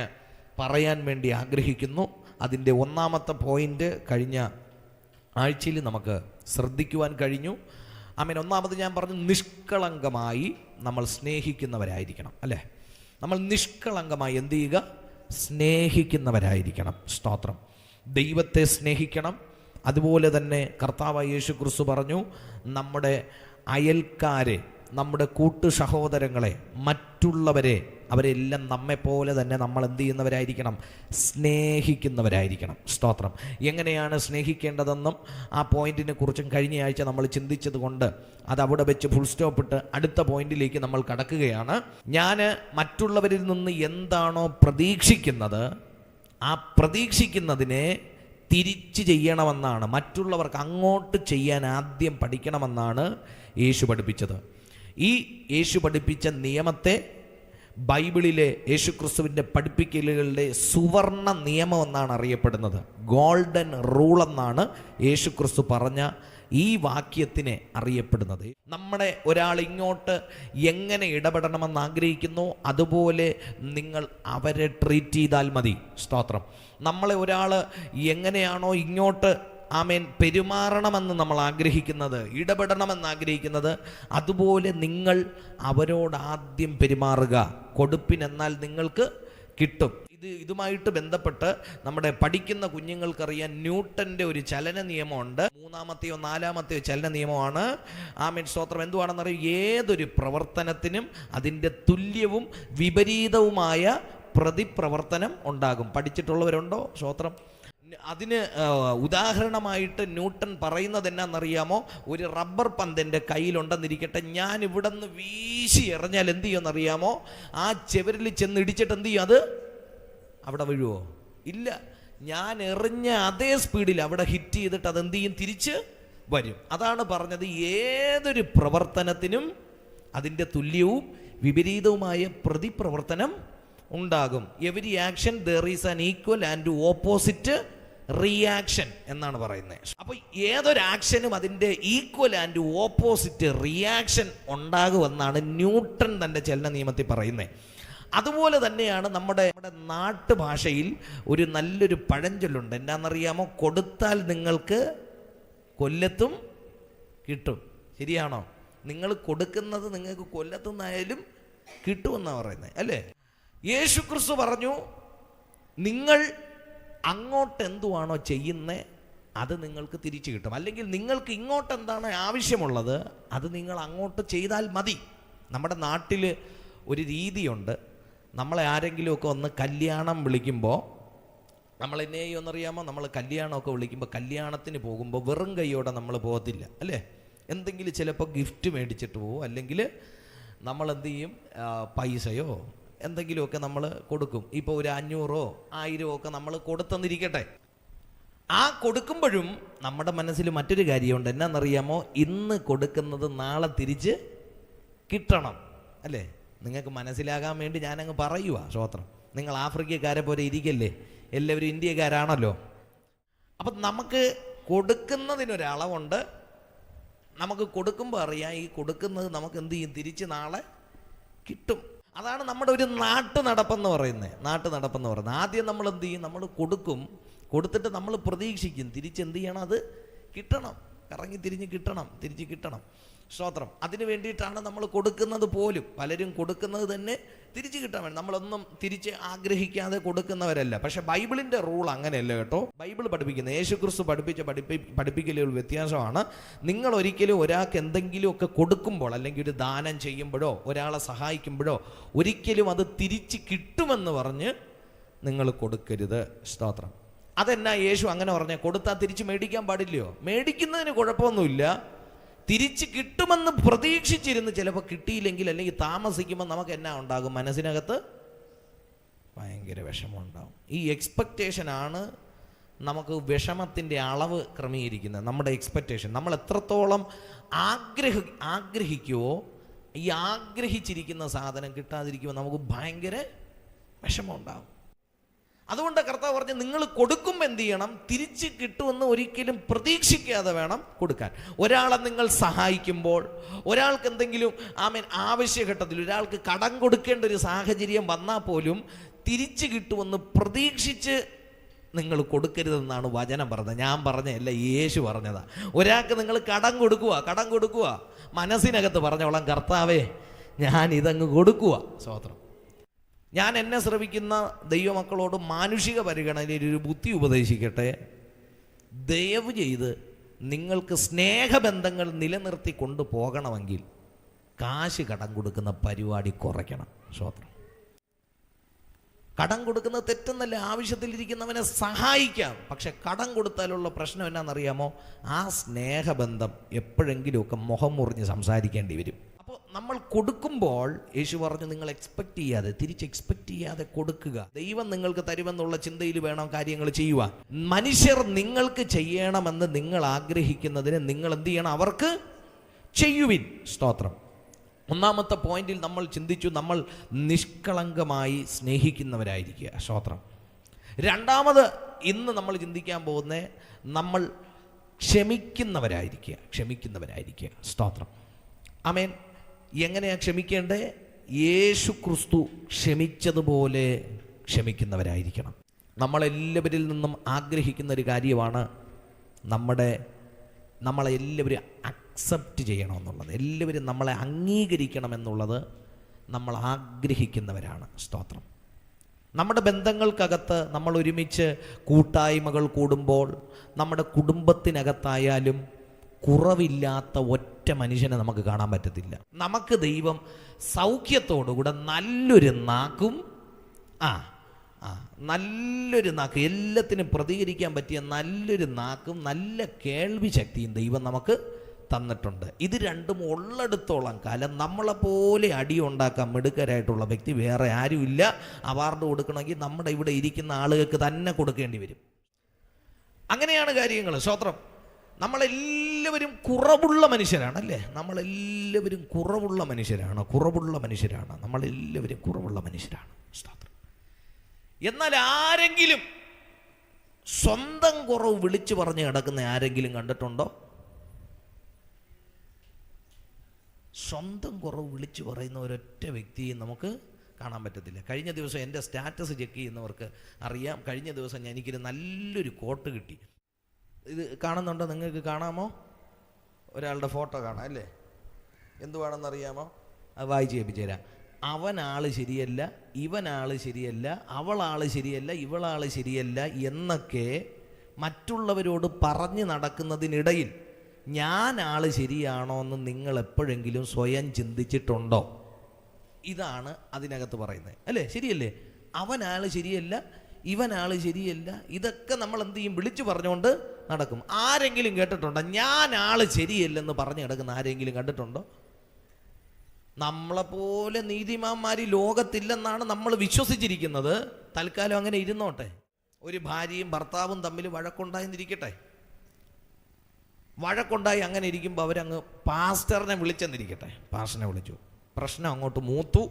പറയാൻ വേണ്ടി ആഗ്രഹിക്കുന്നു. അതിൻ്റെ ഒന്നാമത്തെ പോയിന്റ് കഴിഞ്ഞ ആഴ്ചയിൽ നമുക്ക് ശ്രദ്ധിക്കുവാൻ കഴിഞ്ഞു. ഒന്നാമത് ഞാൻ പറഞ്ഞു, നിഷ്കളങ്കമായി നമ്മൾ സ്നേഹിക്കുന്നവരായിരിക്കണം, അല്ലേ? നമ്മൾ നിഷ്കളങ്കമായി എന്ത് ചെയ്യുക? സ്നേഹിക്കുന്നവരായിരിക്കണം. സ്തോത്രം. ദൈവത്തെ സ്നേഹിക്കണം. അതുപോലെ തന്നെ കർത്താവായ യേശു ക്രിസ്തു പറഞ്ഞു, നമ്മുടെ അയൽക്കാരെ, നമ്മുടെ കൂട്ടു സഹോദരങ്ങളെ, മറ്റുള്ളവരെ, അവരെല്ലാം നമ്മെപ്പോലെ തന്നെ നമ്മൾ എന്ത് ചെയ്യുന്നവരായിരിക്കണം? സ്നേഹിക്കുന്നവരായിരിക്കണം. സ്തോത്രം. എങ്ങനെയാണ് സ്നേഹിക്കേണ്ടതെന്നും ആ പോയിന്റിനെ കുറിച്ചും കഴിഞ്ഞ ആഴ്ച നമ്മൾ ചിന്തിച്ചത് കൊണ്ട് അത് അവിടെ വെച്ച് ഫുൾ സ്റ്റോപ്പ് ഇട്ട് അടുത്ത പോയിന്റിലേക്ക് നമ്മൾ കടക്കുകയാണ്. ഞാൻ മറ്റുള്ളവരിൽ നിന്ന് എന്താണോ പ്രതീക്ഷിക്കുന്നത്, ആ പ്രതീക്ഷിക്കുന്നതിനെ തിരിച്ച് ചെയ്യണമെന്നാണ്, മറ്റുള്ളവർക്ക് അങ്ങോട്ട് ചെയ്യാൻ ആദ്യം പഠിക്കണമെന്നാണ് യേശു പഠിപ്പിച്ചത്. ഈ യേശു പഠിപ്പിച്ച നിയമത്തെ ബൈബിളിലെ യേശുക്രിസ്തുവിൻ്റെ പഠിപ്പിക്കലുകളുടെ സുവർണ നിയമം എന്നാണ് അറിയപ്പെടുന്നത്. ഗോൾഡൻ റൂൾ എന്നാണ് യേശുക്രിസ്തു പറഞ്ഞ ഈ വാക്യത്തിനെ അറിയപ്പെടുന്നത്. നമ്മുടെ ഒരാൾ ഇങ്ങോട്ട് എങ്ങനെ ഇടപെടണമെന്ന് ആഗ്രഹിക്കുന്നു അതുപോലെ നിങ്ങൾ അവരെ ട്രീറ്റ് ചെയ്താൽ മതി. സ്തോത്രം. നമ്മളെ ഒരാൾ എങ്ങനെയാണോ ഇങ്ങോട്ട് പെരുമാറണമെന്ന് നമ്മൾ ആഗ്രഹിക്കുന്നത്, ഇടപെടണമെന്ന് ആഗ്രഹിക്കുന്നത്, അതുപോലെ നിങ്ങൾ അവരോട് ആദ്യം പെരുമാറുക. കൊടുപ്പിനെന്നാൽ നിങ്ങൾക്ക് കിട്ടും. ഇതുമായിട്ട് ബന്ധപ്പെട്ട് നമ്മുടെ പഠിക്കുന്ന കുഞ്ഞുങ്ങൾക്കറിയാൻ ന്യൂട്ടൻ്റെ ഒരു ചലന നിയമമുണ്ട്. 3-ാമത്തെയോ 4-ാമത്തെയോ ചലന നിയമമാണ്. സ്തോത്രം. എന്തുവാണെന്നറിയാം? ഏതൊരു പ്രവർത്തനത്തിനും അതിൻ്റെ തുല്യവും വിപരീതവുമായ പ്രതിപ്രവർത്തനം ഉണ്ടാകും. പഠിച്ചിട്ടുള്ളവരുണ്ടോ? സ്തോത്രം. അതിന് ഉദാഹരണമായിട്ട് ന്യൂട്ടൺ പറയുന്നത് എന്നാണെന്നറിയാമോ? ഒരു റബ്ബർ പന്ത് എൻ്റെ കയ്യിലുണ്ടെന്നിരിക്കട്ടെ, ഞാൻ ഇവിടെ നിന്ന് വീശി എറിഞ്ഞാൽ എന്ത് ചെയ്യുമെന്നറിയാമോ? ആ ചെവരിൽ ചെന്ന് ഇടിച്ചിട്ട് എന്ത് ചെയ്യും? അത് അവിടെ വീഴുവോ? ഇല്ല. ഞാൻ എറിഞ്ഞ അതേ സ്പീഡിൽ അവിടെ ഹിറ്റ് ചെയ്തിട്ട് അതെന്ത് ചെയ്യും? തിരിച്ച് വരും. അതാണ് പറഞ്ഞത്, ഏതൊരു പ്രവർത്തനത്തിനും അതിൻ്റെ തുല്യവും വിപരീതവുമായ പ്രതിപ്രവർത്തനം ഉണ്ടാകും. Every action there is an equal and opposite reaction എന്നാണ് പറയുന്നത്. അപ്പോൾ ഏതൊരു ആക്ഷനും അതിൻ്റെ ഈക്വൽ ആൻഡ് ഓപ്പോസിറ്റ് റിയാക്ഷൻ ഉണ്ടാകുമെന്നാണ് ന്യൂട്ടൺ തൻ്റെ ചലന നിയമത്തിൽ പറയുന്നത്. അതുപോലെ തന്നെയാണ് നമ്മുടെ നാട്ടുഭാഷയിൽ ഒരു നല്ലൊരു പഴഞ്ചൊല്ലുണ്ട്. എന്നാണെന്നറിയാമോ? കൊടുത്താൽ നിങ്ങൾക്ക് കൊല്ലത്തും കിട്ടും. ശരിയാണോ? നിങ്ങൾ കൊടുക്കുന്നത് നിങ്ങൾക്ക് കൊല്ലത്തുനിന്നായാലും കിട്ടുമെന്നാണ് പറയുന്നത്, അല്ലേ? യേശുക്രിസ്തു പറഞ്ഞു, നിങ്ങൾ അങ്ങോട്ട് എന്തുവാണോ ചെയ്യുന്നത് അത് നിങ്ങൾക്ക് തിരിച്ചു കിട്ടും. അല്ലെങ്കിൽ നിങ്ങൾക്ക് ഇങ്ങോട്ട് എന്താണ് ആവശ്യമുള്ളത് അത് നിങ്ങൾ അങ്ങോട്ട് ചെയ്താൽ മതി. നമ്മുടെ നാട്ടിൽ ഒരു രീതിയുണ്ട്. നമ്മളെ ആരെങ്കിലുമൊക്കെ ഒന്ന് കല്യാണം വിളിക്കുമ്പോൾ, നമ്മൾ എന്നെയോ എന്നറിയാമോ, നമ്മൾ കല്യാണമൊക്കെ വിളിക്കുമ്പോൾ കല്യാണത്തിന് പോകുമ്പോൾ വെറും കൈയോടെ നമ്മൾ പോകത്തില്ല, അല്ലേ? എന്തെങ്കിലും ചിലപ്പോൾ ഗിഫ്റ്റ് മേടിച്ചിട്ട് പോകും, അല്ലെങ്കിൽ നമ്മൾ എന്ത് ചെയ്യും? പൈസയോ എന്തെങ്കിലുമൊക്കെ നമ്മൾ കൊടുക്കും. ഇപ്പോൾ ഒരു 500 1000 ഒക്കെ നമ്മൾ കൊടുത്തെന്നിരിക്കട്ടെ. ആ കൊടുക്കുമ്പോഴും നമ്മുടെ മനസ്സിൽ മറ്റൊരു കാര്യമുണ്ട്. എന്നാണെന്നറിയാമോ? ഇന്ന് കൊടുക്കുന്നത് നാളെ തിരിച്ച് കിട്ടണം, അല്ലേ? നിങ്ങൾക്ക് മനസ്സിലാകാൻ വേണ്ടി ഞാനങ്ങ് പറയുക. സ്തോത്രം. നിങ്ങൾ ആഫ്രിക്കക്കാരെ പോലെ ഇരിക്കല്ലേ, എല്ലാവരും ഇന്ത്യക്കാരാണല്ലോ. അപ്പം നമുക്ക് കൊടുക്കുന്നതിനൊരളവുണ്ട്. നമുക്ക് കൊടുക്കുമ്പോൾ അറിയാം ഈ കൊടുക്കുന്നത് നമുക്ക് എന്ത് ചെയ്യും? തിരിച്ച് നാളെ കിട്ടും. അതാണ് നമ്മുടെ ഒരു നാട്ടു നടപ്പെന്ന് പറയുന്നത്. ആദ്യം നമ്മൾ എന്ത് ചെയ്യും? നമ്മൾ കൊടുക്കും. കൊടുത്തിട്ട് നമ്മൾ പ്രതീക്ഷിക്കും തിരിച്ച് എന്ത് ചെയ്യണം? അത് കിട്ടണം. കറങ്ങി തിരിച്ച് കിട്ടണം. സ്തോത്രം. അതിന് വേണ്ടിയിട്ടാണ് നമ്മൾ കൊടുക്കുന്നത് പോലും. പലരും കൊടുക്കുന്നത് തന്നെ തിരിച്ച് കിട്ടാൻ വേണ്ടി. നമ്മളൊന്നും തിരിച്ച് ആഗ്രഹിക്കാതെ കൊടുക്കുന്നവരല്ല. പക്ഷെ ബൈബിളിൻ്റെ റൂൾ അങ്ങനെയല്ല കേട്ടോ. ബൈബിൾ പഠിപ്പിക്കുന്ന യേശുക്രിസ്തു പഠിപ്പിച്ച പഠിപ്പിക്കലുകൾ വ്യത്യാസമാണ്. നിങ്ങൾ ഒരിക്കലും ഒരാൾക്ക് എന്തെങ്കിലുമൊക്കെ കൊടുക്കുമ്പോൾ, അല്ലെങ്കിൽ ഒരു ദാനം ചെയ്യുമ്പോഴോ ഒരാളെ സഹായിക്കുമ്പോഴോ ഒരിക്കലും അത് തിരിച്ച് കിട്ടുമെന്ന് പറഞ്ഞ് നിങ്ങൾ കൊടുക്കരുത്. സ്തോത്രം. അതെന്നാ യേശു അങ്ങനെ പറഞ്ഞ? കൊടുത്താൽ തിരിച്ച് മേടിക്കാൻ പാടില്ലയോ? മേടിക്കുന്നതിന് കുഴപ്പമൊന്നുമില്ല. തിരിച്ച് കിട്ടുമെന്ന് പ്രതീക്ഷിച്ചിരുന്ന് ചിലപ്പോൾ കിട്ടിയില്ലെങ്കിൽ, അല്ലെങ്കിൽ താമസിക്കുമ്പോൾ നമുക്ക് എന്നാ ഉണ്ടാകും? മനസ്സിനകത്ത് ഭയങ്കര വിഷമമുണ്ടാകും. ഈ എക്സ്പെക്റ്റേഷനാണ് നമുക്ക് വിഷമത്തിൻ്റെ അളവ് ക്രമീകരിക്കുന്നത്. നമ്മുടെ എക്സ്പെക്റ്റേഷൻ, നമ്മൾ എത്രത്തോളം ആഗ്രഹിക്കുമോ, ഈ ആഗ്രഹിച്ചിരിക്കുന്ന സാധനം കിട്ടാതിരിക്കുമ്പോൾ നമുക്ക് ഭയങ്കര വിഷമം ഉണ്ടാകും. അതുകൊണ്ട് കർത്താവ് പറഞ്ഞു, നിങ്ങൾ കൊടുക്കുമ്പോൾ എന്ത് ചെയ്യണം? തിരിച്ച് കിട്ടുമെന്ന് ഒരിക്കലും പ്രതീക്ഷിക്കാതെ വേണം കൊടുക്കാൻ. ഒരാളെ നിങ്ങൾ സഹായിക്കുമ്പോൾ, ഒരാൾക്ക് എന്തെങ്കിലും ആവശ്യഘട്ടത്തിൽ ഒരാൾക്ക് കടം കൊടുക്കേണ്ട ഒരു സാഹചര്യം വന്നാൽ പോലും തിരിച്ച് കിട്ടുമെന്ന് പ്രതീക്ഷിച്ച് നിങ്ങൾ കൊടുക്കരുതെന്നാണ് വചനം പറഞ്ഞത്. ഞാൻ പറഞ്ഞതല്ല, യേശു പറഞ്ഞതാ. ഒരാൾക്ക് നിങ്ങൾ കടം കൊടുക്കുക, മനസ്സിനകത്ത് പറഞ്ഞോളാം, കർത്താവേ ഞാൻ ഇതങ്ങ് കൊടുക്കുക. സ്തോത്രം. ഞാൻ എന്നെ ശ്രമിക്കുന്ന ദൈവമക്കളോട് മാനുഷിക പരിഗണനയിൽ ഒരു ബുദ്ധി ഉപദേശിക്കട്ടെ. ദയവ് ചെയ്ത് നിങ്ങൾക്ക് സ്നേഹബന്ധങ്ങൾ നിലനിർത്തി കൊണ്ടുപോകണമെങ്കിൽ കാശ് കടം കൊടുക്കുന്ന പരിപാടി കുറയ്ക്കണം. സ്തോത്രം. കടം കൊടുക്കുന്നത് തെറ്റെന്നല്ല, ആവശ്യത്തിലിരിക്കുന്നവനെ സഹായിക്കാം. പക്ഷെ കടം കൊടുത്താലുള്ള പ്രശ്നം എന്നാണെന്നറിയാമോ? ആ സ്നേഹബന്ധം എപ്പോഴെങ്കിലുമൊക്കെ മുഖം മുറിഞ്ഞ് സംസാരിക്കേണ്ടി വരും. അപ്പോൾ നമ്മൾ കൊടുക്കുമ്പോൾ യേശു പറഞ്ഞു, നിങ്ങൾ തിരിച്ച് എക്സ്പെക്റ്റ് ചെയ്യാതെ കൊടുക്കുക. ദൈവം നിങ്ങൾക്ക് തരുമെന്നുള്ള ചിന്തയിൽ വേണം കാര്യങ്ങൾ ചെയ്യുവാൻ. മനുഷ്യർ നിങ്ങൾക്ക് ചെയ്യണമെന്ന് നിങ്ങൾ ആഗ്രഹിക്കുന്നതിന് നിങ്ങൾ എന്ത് ചെയ്യണം? അവർക്ക് ചെയ്യുവിൻ. സ്തോത്രം. ഒന്നാമത്തെ പോയിന്റിൽ നമ്മൾ ചിന്തിച്ചു, നമ്മൾ നിഷ്കളങ്കമായി സ്നേഹിക്കുന്നവരായിരിക്കുക. സ്തോത്രം. രണ്ടാമത് ഇന്ന് നമ്മൾ ചിന്തിക്കാൻ പോകുന്ന, നമ്മൾ ക്ഷമിക്കുന്നവരായിരിക്കുക. സ്തോത്രം. ആമേൻ. എങ്ങനെയാണ് ക്ഷമിക്കേണ്ടത്? യേശു ക്രിസ്തു ക്ഷമിച്ചതുപോലെ ക്ഷമിക്കുന്നവരായിരിക്കണം. നമ്മളെല്ലാവരിൽ നിന്നും ആഗ്രഹിക്കുന്ന ഒരു കാര്യമാണ് നമ്മളെല്ലാവരും അക്സെപ്റ്റ് ചെയ്യണമെന്നുള്ളത്, എല്ലാവരും നമ്മളെ അംഗീകരിക്കണമെന്നുള്ളത് നമ്മൾ ആഗ്രഹിക്കുന്നവരാണ്. സ്തോത്രം. നമ്മുടെ ബന്ധങ്ങൾക്കകത്ത് നമ്മൾ ഒരുമിച്ച് കൂട്ടായ്മകൾ കൂടുമ്പോൾ നമ്മുടെ കുടുംബത്തിനകത്തായാലും കുറവില്ലാത്ത ഒറ്റ മനുഷ്യനെ നമുക്ക് കാണാൻ പറ്റത്തില്ല. നമുക്ക് ദൈവം സൗഖ്യത്തോടുകൂടെ നല്ലൊരു നാക്കും നല്ലൊരു നാക്ക്, എല്ലാത്തിനും പ്രതികരിക്കാൻ പറ്റിയ നല്ലൊരു നാക്കും നല്ല കേൾവി ശക്തിയും ദൈവം നമുക്ക് തന്നിട്ടുണ്ട്. ഇത് രണ്ടും ഉള്ളിടത്തോളം കാലം നമ്മളെപ്പോലെ അടിയുണ്ടാക്കാൻ മിടുക്കരായിട്ടുള്ള വ്യക്തി വേറെ ആരുമില്ല. അവാർഡ് കൊടുക്കണമെങ്കിൽ നമ്മുടെ ഇവിടെ ഇരിക്കുന്ന ആളുകൾക്ക് തന്നെ കൊടുക്കേണ്ടി വരും. അങ്ങനെയാണ് കാര്യങ്ങൾ. സ്തോത്രം. നമ്മളെല്ലാവരും കുറവുള്ള മനുഷ്യരാണ്, അല്ലേ? നമ്മളെല്ലാവരും കുറവുള്ള മനുഷ്യരാണ്. നമ്മളെല്ലാവരും കുറവുള്ള മനുഷ്യരാണ്. സ്തോത്രം. എന്നാൽ ആരെങ്കിലും സ്വന്തം കുറവ് വിളിച്ചു പറഞ്ഞ് കിടക്കുന്ന ആരെങ്കിലും കണ്ടിട്ടുണ്ടോ? സ്വന്തം കുറവ് വിളിച്ചു പറയുന്ന ഒരൊറ്റ വ്യക്തിയും നമുക്ക് കാണാൻ പറ്റത്തില്ല. കഴിഞ്ഞ ദിവസം എൻ്റെ സ്റ്റാറ്റസ് ചെക്ക് ചെയ്യുന്നവർക്ക് അറിയാം. കഴിഞ്ഞ ദിവസം എനിക്കൊരു നല്ലൊരു കോട്ട് കിട്ടി. ഇത് കാണുന്നുണ്ടോ? നിങ്ങൾക്ക് കാണാമോ? ഒരാളുടെ ഫോട്ടോ കാണാം, അല്ലേ? എന്തുവാണെന്നറിയാമോ? അത് വായിച്ച് കേൾപ്പിച്ചു തരാം. അവനാള് ശരിയല്ല, ഇവനാള് ശരിയല്ല, അവളാള് ശരിയല്ല, ഇവളാള് ശരിയല്ല എന്നൊക്കെ മറ്റുള്ളവരോട് പറഞ്ഞു നടക്കുന്നതിനിടയിൽ ഞാൻ ആള് ശരിയാണോ എന്ന് നിങ്ങൾ എപ്പോഴെങ്കിലും സ്വയം ചിന്തിച്ചിട്ടുണ്ടോ? ഇതാണ് അതിനകത്ത് പറയുന്നത്, അല്ലേ? ശരിയല്ലേ? അവനാള് ശരിയല്ല, ഇവനാള് ശരിയല്ല, ഇതൊക്കെ നമ്മൾ എന്ത് ചെയ്യും? വിളിച്ചു പറഞ്ഞുകൊണ്ട് നടക്കും. ആരെങ്കിലും കേട്ടിട്ടുണ്ടോ ഞാൻ ആള് ശരിയല്ലെന്ന് പറഞ്ഞു കിടക്കുന്ന? ആരെങ്കിലും കണ്ടിട്ടുണ്ടോ? നമ്മളെപ്പോലെ നീതിമാന്മാർ ലോകത്തില്ലെന്നാണ് നമ്മൾ വിശ്വസിച്ചിരിക്കുന്നത്. തൽക്കാലം അങ്ങനെ ഇരുന്നോട്ടെ. ഒരു ഭാര്യയും ഭർത്താവും തമ്മിൽ വഴക്കുണ്ടായെന്നിരിക്കട്ടെ. വഴക്കുണ്ടായി അങ്ങനെ ഇരിക്കുമ്പോൾ അവരങ്ങ് പാസ്റ്ററിനെ വിളിച്ചെന്നിരിക്കട്ടെ. പാസ്റ്ററിനെ വിളിച്ചു, പ്രശ്നം അങ്ങോട്ട് മൂത്തു,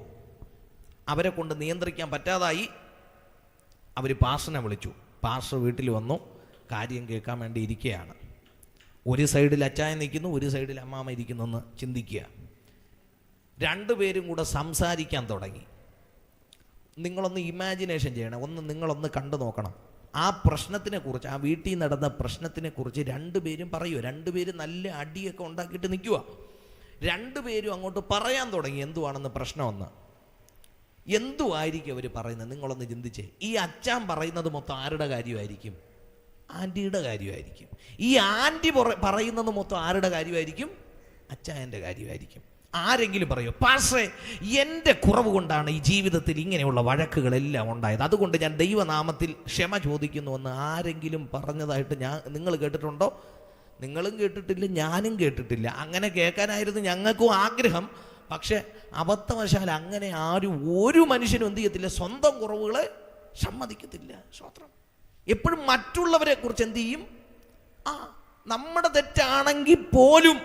അവരെ കൊണ്ട് നിയന്ത്രിക്കാൻ പറ്റാതായി. അവർ പാസ്റ്ററിനെ വിളിച്ചു. പാസ്റ്റർ വീട്ടിൽ വന്നു, കാര്യം കേൾക്കാൻ വേണ്ടി ഇരിക്കുകയാണ്. ഒരു സൈഡിൽ അച്ചായൻ നിൽക്കുന്നു, ഒരു സൈഡിൽ അമ്മാമ ഇരിക്കുന്നു എന്ന് ചിന്തിക്കുക. രണ്ടുപേരും കൂടെ സംസാരിക്കാൻ തുടങ്ങി. നിങ്ങളൊന്ന് ഇമാജിനേഷൻ ചെയ്യണം, നിങ്ങളൊന്ന് കണ്ടു നോക്കണം. ആ പ്രശ്നത്തിനെ കുറിച്ച്, ആ വീട്ടിൽ നടന്ന പ്രശ്നത്തിനെ കുറിച്ച് രണ്ടുപേരും പറയുക. രണ്ടുപേരും നല്ല അടിയൊക്കെ ഉണ്ടാക്കിയിട്ട് നിൽക്കുക. രണ്ടുപേരും അങ്ങോട്ട് പറയാൻ തുടങ്ങി എന്തുവാണെന്ന് പ്രശ്നമെന്ന്. എന്തുമായിരിക്കും അവർ പറയുന്നത്? നിങ്ങളൊന്ന് ചിന്തിച്ചേ. ഈ അച്ഛൻ പറയുന്നത് മൊത്തം ആരുടെ കാര്യമായിരിക്കും? ആൻറ്റിയുടെ കാര്യമായിരിക്കും. ഈ ആൻറ്റി പറയുന്നത് മൊത്തം ആരുടെ കാര്യമായിരിക്കും? അച്ചായൻ്റെ കാര്യമായിരിക്കും. ആരെങ്കിലും പറയോ, പാസ്റ്ററെ എൻ്റെ കുറവ് കൊണ്ടാണ് ഈ ജീവിതത്തിൽ ഇങ്ങനെയുള്ള വഴക്കുകളെല്ലാം ഉണ്ടായത്, അതുകൊണ്ട് ഞാൻ ദൈവനാമത്തിൽ ക്ഷമ ചോദിക്കുന്നുവെന്ന് ആരെങ്കിലും പറഞ്ഞതായിട്ട് നിങ്ങൾ കേട്ടിട്ടുണ്ടോ? നിങ്ങളും കേട്ടിട്ടില്ല, ഞാനും കേട്ടിട്ടില്ല. അങ്ങനെ കേൾക്കാനായിരുന്നു ഞങ്ങൾക്കും ആഗ്രഹം. പക്ഷെ അബദ്ധവശാൽ അങ്ങനെ ആരും, ഒരു മനുഷ്യനും എന്ത് ചെയ്യത്തില്ല? സ്വന്തം കുറവുകളെ സമ്മതിക്കത്തില്ല. സ്തോത്രം. എപ്പോഴും മറ്റുള്ളവരെ കുറിച്ച് എന്ത് ചെയ്യും? നമ്മുടെ തെറ്റാണെങ്കിൽ പോലും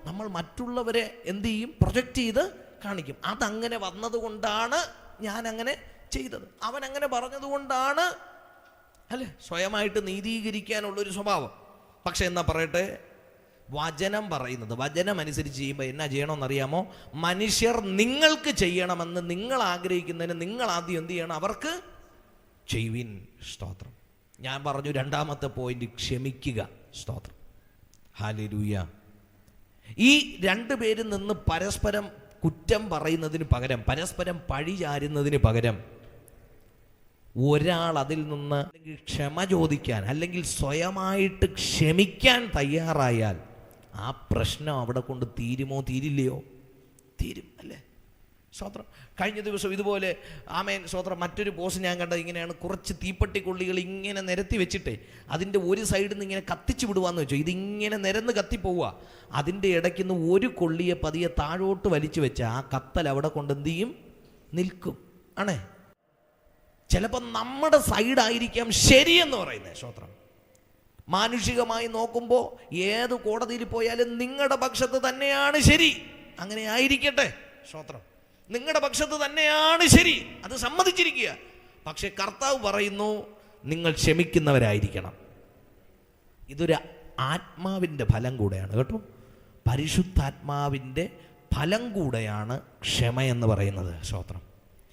നമ്മൾ മറ്റുള്ളവരെ എന്ത് ചെയ്യും? പ്രൊജക്റ്റ് ചെയ്ത് കാണിക്കും. അതങ്ങനെ വന്നതുകൊണ്ടാണ് ഞാൻ അങ്ങനെ ചെയ്തത്, അവൻ അങ്ങനെ പറഞ്ഞതുകൊണ്ടാണ്, അല്ലേ? സ്വയമായിട്ട് നീതീകരിക്കാനുള്ളൊരു സ്വഭാവം. പക്ഷെ എന്നാ പറയട്ടെ, വചനം പറയുന്നത്, വചനം അനുസരിച്ച് ചെയ്യുമ്പോൾ എന്നാ ചെയ്യണമെന്നറിയാമോ? മനുഷ്യർ നിങ്ങൾക്ക് ചെയ്യണമെന്ന് നിങ്ങൾ ആഗ്രഹിക്കുന്നതിന് നിങ്ങൾ ആദ്യം എന്ത് ചെയ്യണം? അവർക്ക് ചെയ്യുവിൻ. സ്തോത്രം. ഞാൻ പറഞ്ഞു രണ്ടാമത്തെ പോയിന്റ്, ക്ഷമിക്കുക. സ്തോത്രം. ഹല്ലേലൂയ. ഈ രണ്ടുപേരിൽ നിന്ന് പരസ്പരം കുറ്റം പറയുന്നതിന് പകരം, പരസ്പരം പഴി ചാരുന്നതിന് പകരം ഒരാൾ അതിൽ നിന്ന് ക്ഷമ ചോദിക്കാൻ അല്ലെങ്കിൽ സ്വയമായിട്ട് ക്ഷമിക്കാൻ തയ്യാറായാൽ ആ പ്രശ്നം അവിടെ കൊണ്ട് തീരുമോ? തീരില്ലയോ? തീരും, അല്ലേ? സ്തോത്രം. കഴിഞ്ഞ ദിവസം ഇതുപോലെ ആമേൻ സ്തോത്രം, മറ്റൊരു പോസ്റ്റ് ഞാൻ കണ്ടത് ഇങ്ങനെയാണ്. കുറച്ച് തീപ്പെട്ടിക്കൊള്ളികൾ ഇങ്ങനെ നിരത്തി വെച്ചിട്ടേ അതിൻ്റെ ഒരു സൈഡിൽ നിന്ന് ഇങ്ങനെ കത്തിച്ചു വിടുവാന്ന് വെച്ചു. ഇതിങ്ങനെ നിരന്ന് കത്തിപ്പോവുക. അതിൻ്റെ ഇടയ്ക്ക് നിന്ന് ഒരു കൊള്ളിയെ പതിയെ താഴോട്ട് വലിച്ചു വെച്ച ആ കത്തൽ അവിടെ കൊണ്ട് എന്ത് ചെയ്യും? നിൽക്കും. ആണേ, ചിലപ്പോൾ നമ്മുടെ സൈഡായിരിക്കാം ശരിയെന്ന് പറയുന്നത്. സ്തോത്രം. മാനുഷികമായി നോക്കുമ്പോൾ ഏത് കോടതിയിൽ പോയാലും നിങ്ങളുടെ പക്ഷത്ത് തന്നെയാണ് ശരി. അങ്ങനെ ആയിരിക്കട്ടെ. സ്തോത്രം. നിങ്ങളുടെ പക്ഷത്ത് തന്നെയാണ് ശരി, അത് സമ്മതിച്ചിരിക്കുക. പക്ഷെ കർത്താവ് പറയുന്നു നിങ്ങൾ ക്ഷമിക്കുന്നവരായിരിക്കണം. ഇതൊരു ആത്മാവിൻ്റെ ഫലം കൂടെയാണ് കേട്ടോ. പരിശുദ്ധാത്മാവിൻ്റെ ഫലം കൂടെയാണ് ക്ഷമയെന്ന് പറയുന്നത്. സ്തോത്രം.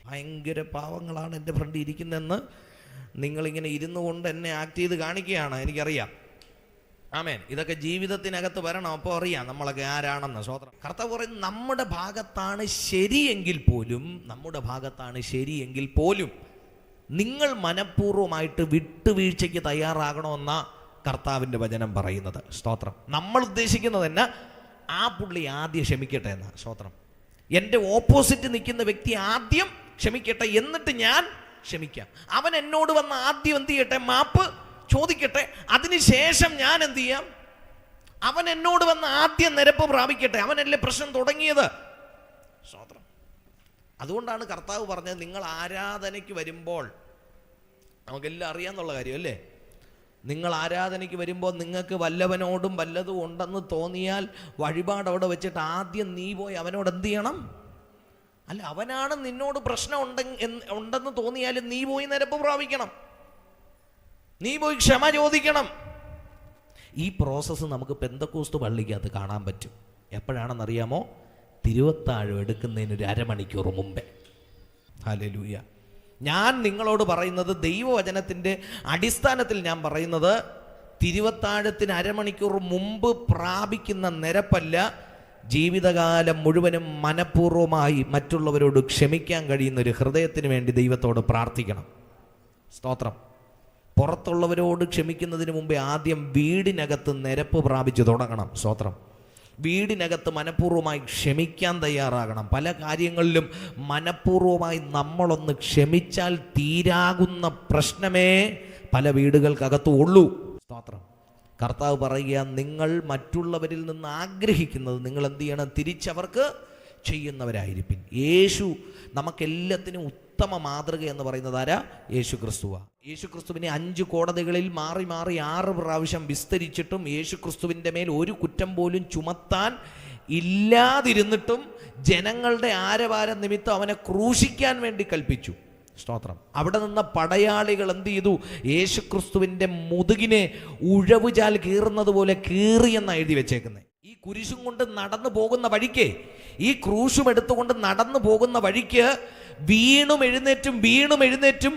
ഭയങ്കര പാവങ്ങളാണ് എൻ്റെ ഫ്രണ്ട് ഇരിക്കുന്നതെന്ന് നിങ്ങളിങ്ങനെ ഇരുന്നു കൊണ്ട് എന്നെ ആക്ട് ചെയ്ത് കാണിക്കുകയാണ്, എനിക്കറിയാം. ആമേൻ. ഇതൊക്കെ ജീവിതത്തിനകത്ത് വരണം, അപ്പോൾ അറിയാം നമ്മളൊക്കെ ആരാണെന്ന്. സ്തോത്രം. കർത്താവ് പറയും നമ്മുടെ ഭാഗത്താണ് ശരിയെങ്കിൽ പോലും നിങ്ങൾ മനഃപൂർവ്വമായിട്ട് വിട്ടുവീഴ്ചയ്ക്ക് തയ്യാറാകണമെന്ന കർത്താവിൻ്റെ വചനം പറയുന്നത്. സ്തോത്രം. നമ്മൾ ഉദ്ദേശിക്കുന്നത് തന്നെ ആ പുള്ളി ആദ്യം ക്ഷമിക്കട്ടെ എന്നാ. സ്തോത്രം. എൻ്റെ ഓപ്പോസിറ്റ് നിൽക്കുന്ന വ്യക്തി ആദ്യം ക്ഷമിക്കട്ടെ, എന്നിട്ട് ഞാൻ ക്ഷമിക്കാം. അവൻ എന്നോട് വന്ന് ആദ്യം എന്ത് ചെയ്യട്ടെ, മാപ്പ് ചോദിക്കട്ടെ, അതിനുശേഷം ഞാൻ എന്ത് ചെയ്യാം. അവൻ എന്നോട് വന്ന് ആദ്യം നിരപ്പ് പ്രാപിക്കട്ടെ, അവനല്ലേ പ്രശ്നം തുടങ്ങിയത്. സ്തോത്രം. അതുകൊണ്ടാണ് കർത്താവ് പറഞ്ഞത് നിങ്ങൾ ആരാധനയ്ക്ക് വരുമ്പോൾ, നമുക്കെല്ലാം അറിയാന്നുള്ള കാര്യം അല്ലേ, നിങ്ങൾ ആരാധനയ്ക്ക് വരുമ്പോൾ നിങ്ങൾക്ക് വല്ലവനോടും വല്ലതും ഉണ്ടെന്ന് തോന്നിയാൽ വഴിപാട് അവിടെ വെച്ചിട്ട് ആദ്യം നീ പോയി അവനോട് എന്ത് ചെയ്യണം. അല്ല, അവനാണ് നിന്നോട് പ്രശ്നം ഉണ്ടെന്ന് തോന്നിയാലും നീ പോയി നിരപ്പ് പ്രാപിക്കണം, നീ പോയി ക്ഷമ ചോദിക്കണം. ഈ പ്രോസസ്സ് നമുക്ക് പെന്തക്കോസ്ത് പള്ളിക്കകത്ത് കാണാൻ പറ്റും. എപ്പോഴാണെന്നറിയാമോ? തിരുവത്താഴം എടുക്കുന്നതിന് ഒരു അരമണിക്കൂർ മുമ്പേ. ഹല്ലേലൂയ. ഞാൻ നിങ്ങളോട് പറയുന്നത് ദൈവവചനത്തിൻ്റെ അടിസ്ഥാനത്തിൽ ഞാൻ പറയുന്നത് തിരുവത്താഴത്തിന് അരമണിക്കൂർ മുമ്പ് പ്രാപിക്കുന്ന നിരപ്പല്ല, ജീവിതകാലം മുഴുവനും മനഃപൂർവ്വമായി മറ്റുള്ളവരോട് ക്ഷമിക്കാൻ കഴിയുന്ന ഒരു ഹൃദയത്തിന് വേണ്ടി ദൈവത്തോട് പ്രാർത്ഥിക്കണം. സ്തോത്രം. പുറത്തുള്ളവരോട് ക്ഷമിക്കുന്നതിന് മുമ്പേ ആദ്യം വീടിനകത്ത് നിരപ്പ് പ്രാപിച്ചു തുടങ്ങണം. സ്തോത്രം. വീടിനകത്ത് മനഃപൂർവ്വമായി ക്ഷമിക്കാൻ തയ്യാറാകണം. പല കാര്യങ്ങളിലും മനഃപൂർവ്വമായി നമ്മളൊന്ന് ക്ഷമിച്ചാൽ തീരാകുന്ന പ്രശ്നമേ പല വീടുകൾക്കകത്തും ഉള്ളൂ. സ്തോത്രം. കർത്താവ് പറയുക, നിങ്ങൾ മറ്റുള്ളവരിൽ നിന്ന് ആഗ്രഹിക്കുന്നത് നിങ്ങൾ എന്ത് ചെയ്യണം, തിരിച്ചവർക്ക് ചെയ്യുന്നവരായിരിക്കും. യേശു നമുക്കെല്ലാത്തിനും ഉത്തമ മാതൃക എന്ന് പറയുന്നത് ആരാ? യേശു ക്രിസ്തുവാ. യേശു ക്രിസ്തുവിനെ 5 കോടതികളിൽ മാറി 6 പ്രാവശ്യം വിസ്തരിച്ചിട്ടും യേശു ക്രിസ്തുവിൻ്റെ മേൽ ഒരു കുറ്റം പോലും ചുമത്താൻ ഇല്ലാതിരുന്നിട്ടും ജനങ്ങളുടെ ആരവാരം നിമിത്തം അവനെ ക്രൂശിക്കാൻ വേണ്ടി കൽപ്പിച്ചു. സ്തോത്രം. അവിടെ നിന്ന പടയാളികൾ എന്ത് ചെയ്തു? യേശു ക്രിസ്തുവിൻ്റെ മുതുകിനെ ഉഴവുചാൽ കീറുന്നത് പോലെ കീറിയെന്നാണ് എഴുതി വെച്ചേക്കുന്നത്. ഈ കുരിശും കൊണ്ട് നടന്നു പോകുന്ന വഴിക്ക്, ഈ ക്രൂശും എടുത്തുകൊണ്ട് നടന്നു പോകുന്ന വഴിക്ക് വീണും എഴുന്നേറ്റും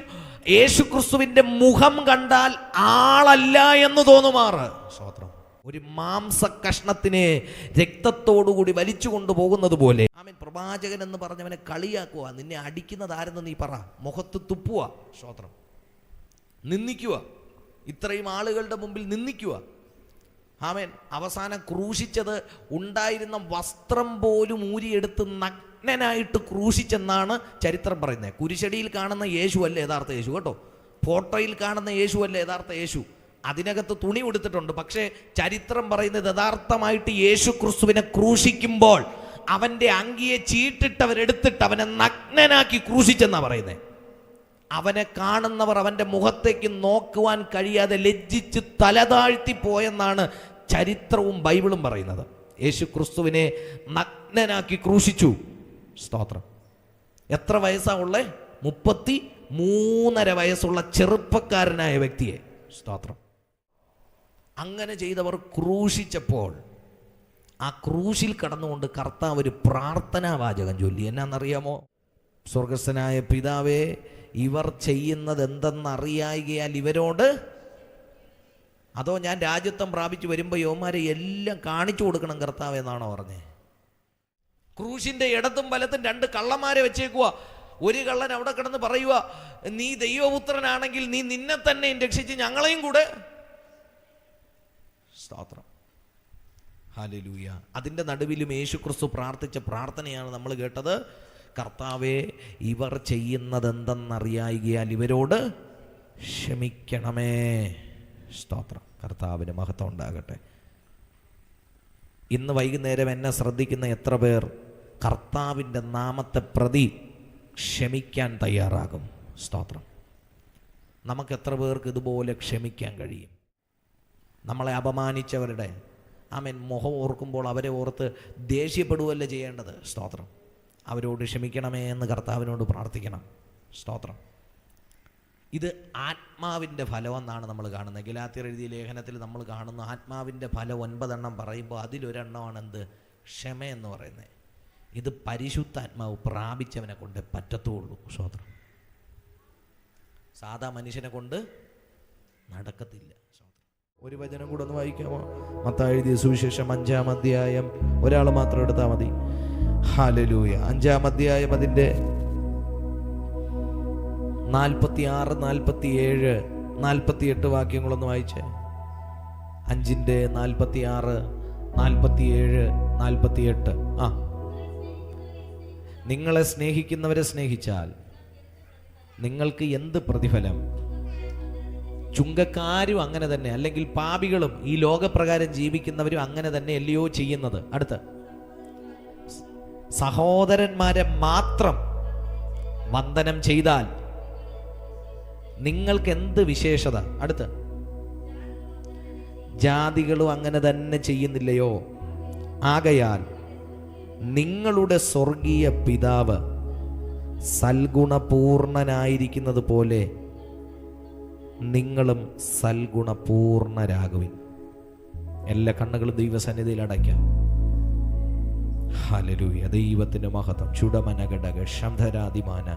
യേശു ക്രിസ്തുവിൻ്റെ മുഖം കണ്ടാൽ ആളല്ല എന്ന് തോന്നുമാറ്. സ്തോത്രം. ഒരു മാംസ കഷ്ണത്തിനെ രക്തത്തോടുകൂടി വലിച്ചു കൊണ്ടുപോകുന്നത് പോലെ. ആമേൻ. പ്രവാചകൻ എന്ന് പറഞ്ഞവനെ കളിയാക്കുക. നിന്നെ അടിക്കുന്നത് ആരെന്ന് നീ പറ. മുഖത്ത് തുപ്പുക. സ്തോത്രം. നിന്ദിക്കുക. ഇത്രയും ആളുകളുടെ മുമ്പിൽ നിന്ദിക്കുക. ആമേൻ. അവസാനം ക്രൂശിച്ചത് ഉണ്ടായിരുന്ന വസ്ത്രം പോലും ഊരിയെടുത്ത് നഗ്നനായിട്ട് ക്രൂശിച്ചെന്നാണ് ചരിത്രം പറയുന്നത്. കുരിശടിയിൽ കാണുന്ന യേശു അല്ല യഥാർത്ഥ യേശു കേട്ടോ. ഫോട്ടോയിൽ കാണുന്ന യേശു അല്ല യഥാർത്ഥ യേശു. അതിനകത്ത് തുണി ഉടുത്തിട്ടുണ്ട്. പക്ഷേ ചരിത്രം പറയുന്നത് യഥാർത്ഥമായിട്ട് യേശു ക്രിസ്തുവിനെ ക്രൂശിക്കുമ്പോൾ അവൻ്റെ അങ്കിയെ ചീട്ടിട്ടവരെടുത്തിട്ട് അവനെ നഗ്നനാക്കി ക്രൂശിച്ചെന്നാണ് പറയുന്നത്. അവനെ കാണുന്നവർ അവൻ്റെ മുഖത്തേക്ക് നോക്കുവാൻ കഴിയാതെ ലജ്ജിച്ച് തലതാഴ്ത്തി പോയെന്നാണ് ചരിത്രവും ബൈബിളും പറയുന്നത്. യേശു ക്രിസ്തുവിനെ നഗ്നനാക്കി ക്രൂശിച്ചു. സ്തോത്രം. എത്ര വയസ്സാ ഉള്ളേ? 33.5 വയസ്സുള്ള ചെറുപ്പക്കാരനായ വ്യക്തിയെ. സ്തോത്രം. അങ്ങനെ ചെയ്തവർ ക്രൂശിച്ചപ്പോൾ ആ ക്രൂശിൽ കടന്നുകൊണ്ട് കർത്താവ് ഒരു പ്രാർത്ഥനാ വാചകം ചൊല്ലി. എന്നാന്നറിയാമോ? സ്വർഗസ്ഥനായ പിതാവേ, ഇവർ ചെയ്യുന്നത് എന്തെന്നറിയായികയാൽ ഇവരോട്. അതോ ഞാൻ രാജ്യത്വം പ്രാപിച്ചു വരുമ്പോൾ യോമാരെ എല്ലാം കാണിച്ചു കൊടുക്കണം കർത്താവ് എന്നാണോ പറഞ്ഞേ? ക്രൂശിന്റെ ഇടത്തും വലത്തും 2 കള്ളന്മാരെ വെച്ചേക്കുക. ഒരു കള്ളൻ അവിടെ കിടന്ന് പറയുക, നീ ദൈവപുത്രനാണെങ്കിൽ നീ നിന്നെ തന്നെ രക്ഷിച്ച് ഞങ്ങളെയും കൂടെ. സ്തോത്രം. ഹല്ലേലൂയ. അതിൻ്റെ നടുവിലും യേശു ക്രിസ്തു പ്രാർത്ഥിച്ച പ്രാർത്ഥനയാണ് നമ്മൾ കേട്ടത്. കർത്താവേ, ഇവർ ചെയ്യുന്നത് എന്തെന്നറിയായികയാൽ ഇവരോട് ക്ഷമിക്കണമേ. സ്തോത്രം. കർത്താവിന് മഹത്വം ഉണ്ടാകട്ടെ. ഇന്ന് വൈകുന്നേരം എന്നെ ശ്രദ്ധിക്കുന്ന എത്ര പേർ കർത്താവിൻ്റെ നാമത്തെ പ്രതി ക്ഷമിക്കാൻ തയ്യാറാകും? സ്തോത്രം. നമുക്ക് എത്ര പേർക്ക് ഇതുപോലെ ക്ഷമിക്കാൻ കഴിയും? നമ്മളെ അപമാനിച്ചവരുടെ, ആമേൻ. മുഖം ഓർക്കുമ്പോൾ അവരെ ഓർത്ത് ദേഷ്യപ്പെടുകയല്ല ചെയ്യേണ്ടത്. സ്തോത്രം. അവരോട് ക്ഷമിക്കണമേ എന്ന് കർത്താവിനോട് പ്രാർത്ഥിക്കണം. സ്തോത്രം. ഇത് ആത്മാവിൻ്റെ ഫലമെന്നാണ് നമ്മൾ കാണുന്നത്. ഗലാത്യർ എഴുതിയ ലേഖനത്തിൽ നമ്മൾ കാണുന്ന ആത്മാവിൻ്റെ ഫലം 9 എണ്ണം പറയുമ്പോൾ അതിലൊരെണ്ണമാണ് എന്ത്? ക്ഷമയെന്ന് പറയുന്നത്. ഇത് പരിശുദ്ധാത്മാവ് പ്രാപിച്ചവനെ കൊണ്ട് പറ്റത്തുള്ളൂ. സ്തോത്രം. സാധാ മനുഷ്യനെ കൊണ്ട് നടക്കത്തില്ല. ഒരു വചനം കൂടെ ഒന്ന് വായിക്കാമോ? മത്തായി എഴുതിയ സുവിശേഷം 5-ാം അധ്യായം. ഒരാൾ മാത്രം എടുത്താൽ മതി. ഹല്ലേലൂയ. 5-ാം അധ്യായം അതിൻ്റെ 46, 47, 48 വാക്യങ്ങളൊന്ന് വായിച്ചേ. 5-ന്റെ 46, 47, 48. നിങ്ങളെ സ്നേഹിക്കുന്നവരെ സ്നേഹിച്ചാൽ നിങ്ങൾക്ക് എന്ത് പ്രതിഫലം? ചുങ്കക്കാരും അങ്ങനെ തന്നെ, അല്ലെങ്കിൽ പാപികളും ഈ ലോകപ്രകാരം ജീവിക്കുന്നവരും അങ്ങനെ തന്നെ അല്ലയോ ചെയ്യുന്നത്? അടുത്ത്, സഹോദരന്മാരെ മാത്രം വന്ദനം ചെയ്താൽ നിങ്ങൾക്ക് എന്ത് വിശേഷത? അടുത്ത്, ജാതികളും അങ്ങനെ തന്നെ ചെയ്യുന്നില്ലയോ? ആകയാൽ നിങ്ങളുടെ സ്വർഗീയ പിതാവ് സൽഗുണപൂർണനായിരിക്കുന്നത് പോലെ നിങ്ങളും സൽഗുണപൂർണരാകുവിൻ. എല്ലാ കണ്ണുകളും ദൈവസന്നിധിയിൽ അടയ്ക്കാം. ഹല്ലേലൂയ. ദൈവത്തിന്റെ മഹത്വം. ചുടമനഘടക ശംധരാതിമാന.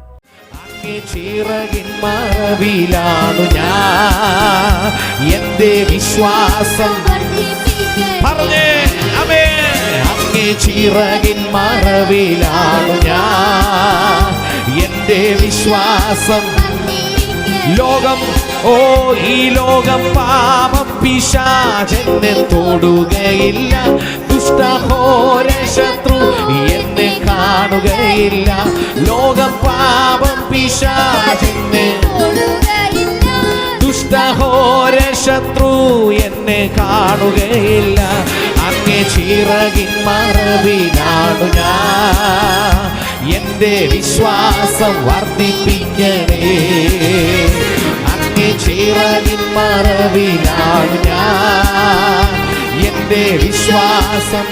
അങ്ങേ ചിറകിൻ മറവിലാണു ഞാൻ, എന്റെ വിശ്വാസം പറഞ്ഞേ ആമേൻ. അങ്ങേ ചിറകിൻ മറവിലാണു ഞാൻ, എന്റെ വിശ്വാസം. ലോകം, ഈ ലോകം പാപം പിശാചെന്നെ തൊടുകയില്ല. ദുഷ്ടഘോര ശത്രു എന്നെ കാണുകയില്ല. ലോകം പാപം പിശാചെന്നെ, ദുഷ്ടഘോര ശത്രു എന്നെ കാണുകയില്ല. അങ്ങേ ചിറകിൻ മറവിലാണു ഞാൻ, എന്റെ വിശ്വാസം വർദ്ധിപ്പിക്കണേ. അങ്ങേ ചിറകിൻ മറവിലാണു ഞാൻ, എന്റെ വിശ്വാസം